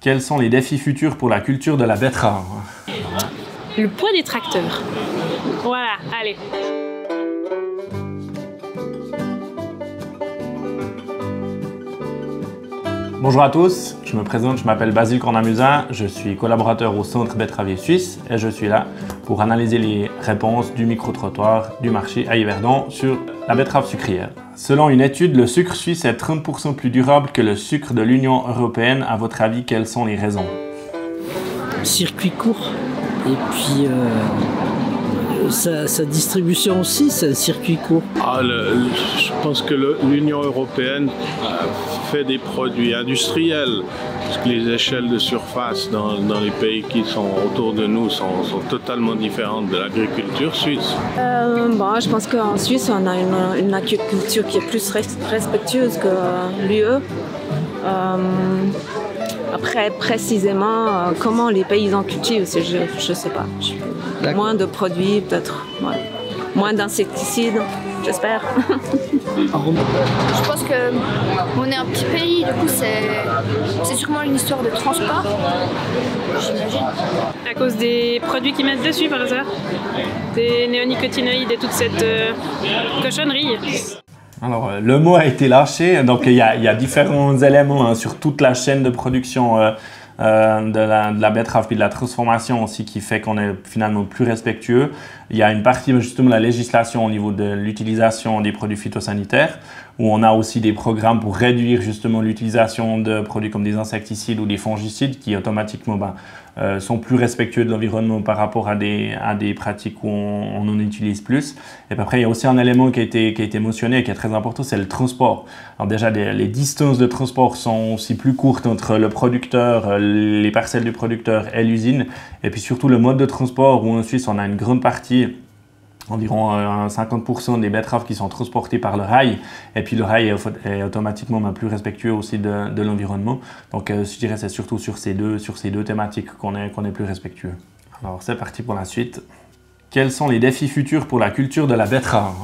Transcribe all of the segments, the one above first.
Quels sont les défis futurs pour la culture de la betterave? Le poids des tracteurs. Voilà, allez. Bonjour à tous, je me présente, je m'appelle Basile Cornamusa, je suis collaborateur au Centre Betteravier Suisse et je suis là pour analyser les réponses du micro-trottoir du marché à Yverdon sur la betterave sucrière. Selon une étude, le sucre suisse est 30% plus durable que le sucre de l'Union européenne. À votre avis, quelles sont les raisons? Circuit court et puis sa distribution aussi, c'est un circuit court. Je pense que l'Union européenne fait des produits industriels, parce que les échelles de surface dans les pays qui sont autour de nous sont totalement différentes de l'agriculture suisse. Je pense qu'en Suisse, on a une agriculture qui est plus respectueuse que l'UE. Après, précisément, comment les paysans cultivent, je ne sais pas. Moins de produits, peut-être. Ouais. Moins d'insecticides, j'espère. Je pense qu'on est un petit pays, du coup c'est sûrement une histoire de transport, j'imagine. À cause des produits qu'ils mettent dessus par hasard. Des néonicotinoïdes et toute cette cochonnerie. Alors, le mot a été lâché, donc il y a différents éléments sur toute la chaîne de production de la betterave et de la transformation aussi qui fait qu'on est finalement plus respectueux. Il y a une partie justement de la législation au niveau de l'utilisation des produits phytosanitaires où on a aussi des programmes pour réduire justement l'utilisation de produits comme des insecticides ou des fongicides qui automatiquement sont plus respectueux de l'environnement par rapport à des pratiques où on en utilise plus. Et puis après, il y a aussi un élément qui a été mentionné et qui est très important, c'est le transport. Alors déjà, les distances de transport sont aussi plus courtes entre le producteur, les parcelles du producteur et l'usine. Et puis surtout le mode de transport où en Suisse, on a une grande partie, environ 50% des betteraves qui sont transportées par le rail. Et puis le rail est automatiquement plus respectueux aussi de l'environnement. Donc je dirais que c'est surtout sur ces deux thématiques qu'on est plus respectueux. Alors c'est parti pour la suite. Quels sont les défis futurs pour la culture de la betterave?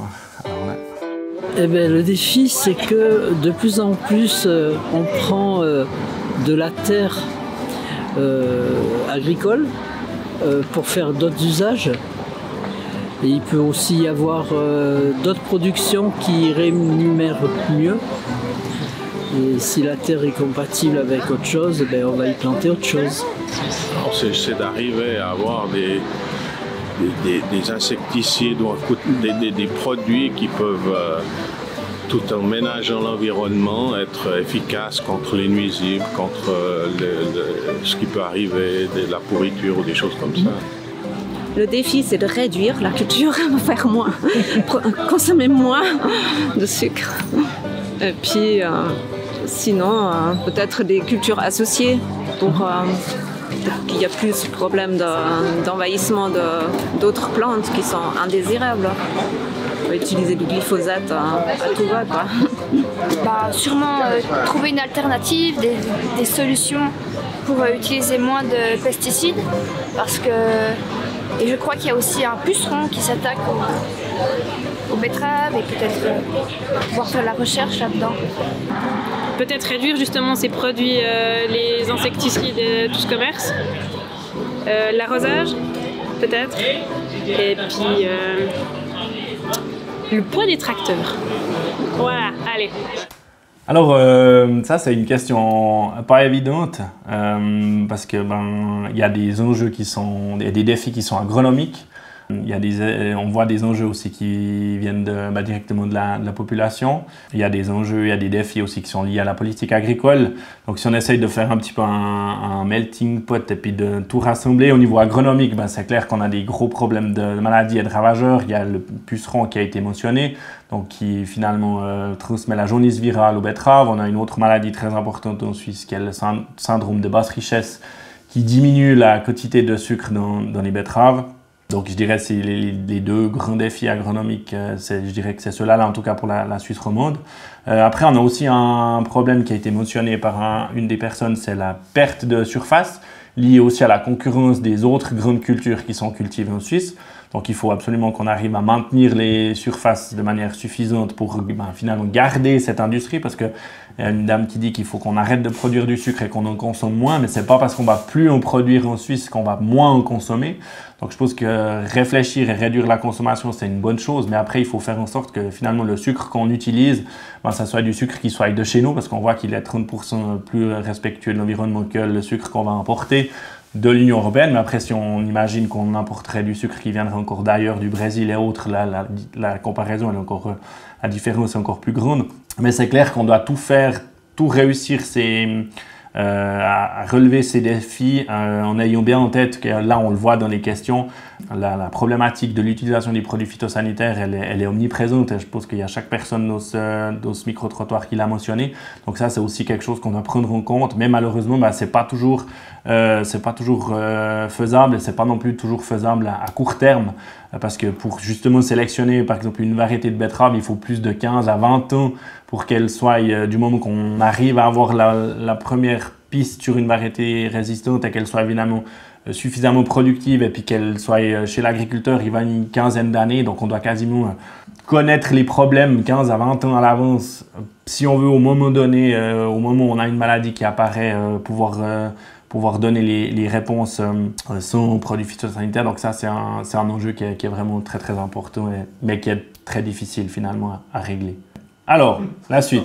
Le défi, c'est que de plus en plus, on prend de la terre agricole pour faire d'autres usages. Et il peut aussi y avoir d'autres productions qui rémunèrent mieux. Et si la terre est compatible avec autre chose, on va y planter autre chose. C'est d'arriver à avoir des insecticides ou des produits qui peuvent, tout en ménageant l'environnement, être efficaces contre les nuisibles, contre ce qui peut arriver, de la pourriture ou des choses comme ça. Le défi, c'est de réduire la culture, faire moins, consommer moins de sucre. Et puis, sinon, peut-être des cultures associées pour qu'il y ait plus de problèmes d'envahissement d'autres plantes qui sont indésirables. On va utiliser du glyphosate à tout va, quoi. Sûrement trouver une alternative, des solutions pour utiliser moins de pesticides, parce que et je crois qu'il y a aussi un puceron qui s'attaque aux betteraves et peut-être pouvoir faire la recherche là-dedans. Peut-être réduire justement ces produits, les insecticides et tout ce commerce. L'arrosage, peut-être. Et puis le poids des tracteurs. Voilà, allez. Alors, ça, c'est une question pas évidente parce que il y a des enjeux des défis qui sont agronomiques. On voit des enjeux aussi qui viennent directement de la population. Il y a des enjeux, il y a des défis aussi qui sont liés à la politique agricole. Donc, si on essaye de faire un petit peu un melting pot et puis de tout rassembler au niveau agronomique, c'est clair qu'on a des gros problèmes de maladies et de ravageurs. Il y a le puceron qui a été mentionné, donc qui finalement transmet la jaunisse virale aux betteraves. On a une autre maladie très importante en Suisse qui est le syndrome de basse richesse qui diminue la quantité de sucre dans les betteraves. Donc je dirais que c'est les deux grands défis agronomiques, je dirais que c'est ceux-là, en tout cas pour la Suisse romande. Après, on a aussi un problème qui a été mentionné par une des personnes, c'est la perte de surface, liée aussi à la concurrence des autres grandes cultures qui sont cultivées en Suisse. Donc il faut absolument qu'on arrive à maintenir les surfaces de manière suffisante pour finalement garder cette industrie, parce que Il y a une dame qui dit qu'il faut qu'on arrête de produire du sucre et qu'on en consomme moins, mais c'est pas parce qu'on va plus en produire en Suisse qu'on va moins en consommer. Donc je pense que réfléchir et réduire la consommation, c'est une bonne chose, mais après il faut faire en sorte que finalement le sucre qu'on utilise, ça soit du sucre qui soit de chez nous, parce qu'on voit qu'il est 30% plus respectueux de l'environnement que le sucre qu'on va importer de l'Union européenne. Mais après, si on imagine qu'on importerait du sucre qui viendrait encore d'ailleurs, du Brésil et autres, la comparaison, elle est encore, la différence est encore plus grande. Mais c'est clair qu'on doit tout faire, tout réussir à relever ces défis en ayant bien en tête que là, on le voit dans les questions, la problématique de l'utilisation des produits phytosanitaires, elle est omniprésente et je pense qu'il y a chaque personne dans ce micro-trottoir qui l'a mentionné. Donc ça, c'est aussi quelque chose qu'on doit prendre en compte, mais malheureusement, c'est pas toujours faisable et c'est pas non plus toujours faisable à court terme parce que pour justement sélectionner par exemple une variété de betterave, il faut plus de 15 à 20 ans pour qu'elle soit, du moment qu'on arrive à avoir la première piste sur une variété résistante et qu'elle soit évidemment suffisamment productive et puis qu'elle soit chez l'agriculteur, il va une quinzaine d'années. Donc on doit quasiment connaître les problèmes 15 à 20 ans à l'avance si on veut au moment donné, au moment où on a une maladie qui apparaît, pouvoir donner les réponses sans produits phytosanitaires. Donc ça, c'est un enjeu qui est vraiment très très important, mais qui est très difficile finalement à régler. Alors, la suite.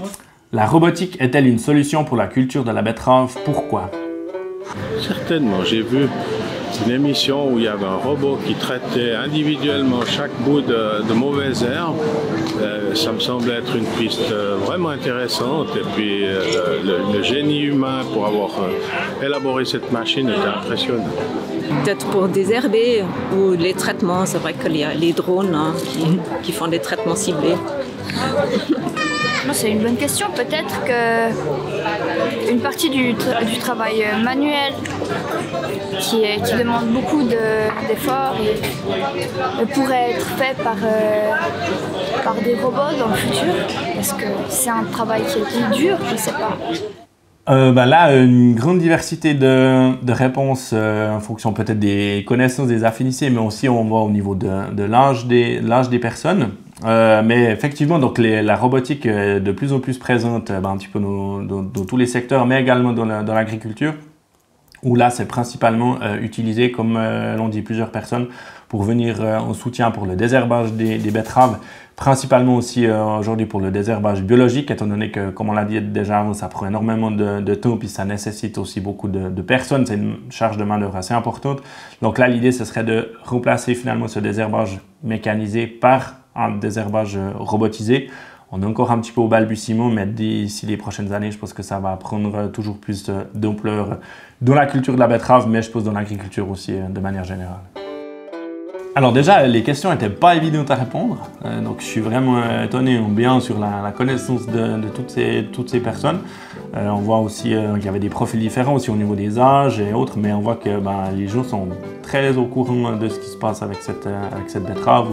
La robotique est-elle une solution pour la culture de la betterave? Pourquoi? Certainement. J'ai vu une émission où il y avait un robot qui traitait individuellement chaque bout de mauvaises herbes. Ça me semble être une piste vraiment intéressante. Et puis le génie humain pour avoir élaboré cette machine était impressionnant. Peut-être pour désherber ou les traitements, c'est vrai qu'il y a les drones qui font des traitements ciblés. C'est une bonne question. Peut-être qu'une partie du travail manuel qui demande beaucoup d'efforts pourrait être fait par des robots dans le futur. Est-ce que c'est un travail qui est dur? Je ne sais pas. Là, une grande diversité de réponses en fonction peut-être des connaissances des affinités, mais aussi on voit au niveau de l'âge des personnes. Mais effectivement, donc la robotique est de plus en plus présente un petit peu dans tous les secteurs, mais également dans l'agriculture, où là c'est principalement utilisé, comme l'ont dit plusieurs personnes, pour venir en soutien pour le désherbage des betteraves, principalement aussi aujourd'hui pour le désherbage biologique, étant donné que, comme on l'a dit déjà avant, ça prend énormément de temps, puis ça nécessite aussi beaucoup de personnes, c'est une charge de main-d'œuvre assez importante. Donc là, l'idée, ce serait de remplacer finalement ce désherbage mécanisé par un désherbage robotisé. On est encore un petit peu au balbutiement, mais d'ici les prochaines années, je pense que ça va prendre toujours plus d'ampleur dans la culture de la betterave, mais je pense dans l'agriculture aussi de manière générale. Alors déjà, les questions n'étaient pas évidentes à répondre, donc je suis vraiment étonné bien sur la connaissance de toutes ces personnes. On voit aussi qu'il y avait des profils différents aussi au niveau des âges et autres, mais on voit que les gens sont très au courant de ce qui se passe avec cette betterave,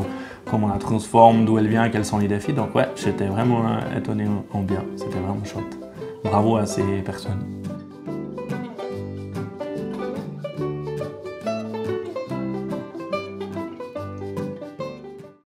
comment on la transforme, d'où elle vient, quels sont les défis. Donc ouais, j'étais vraiment étonné en bien, c'était vraiment chouette. Bravo à ces personnes.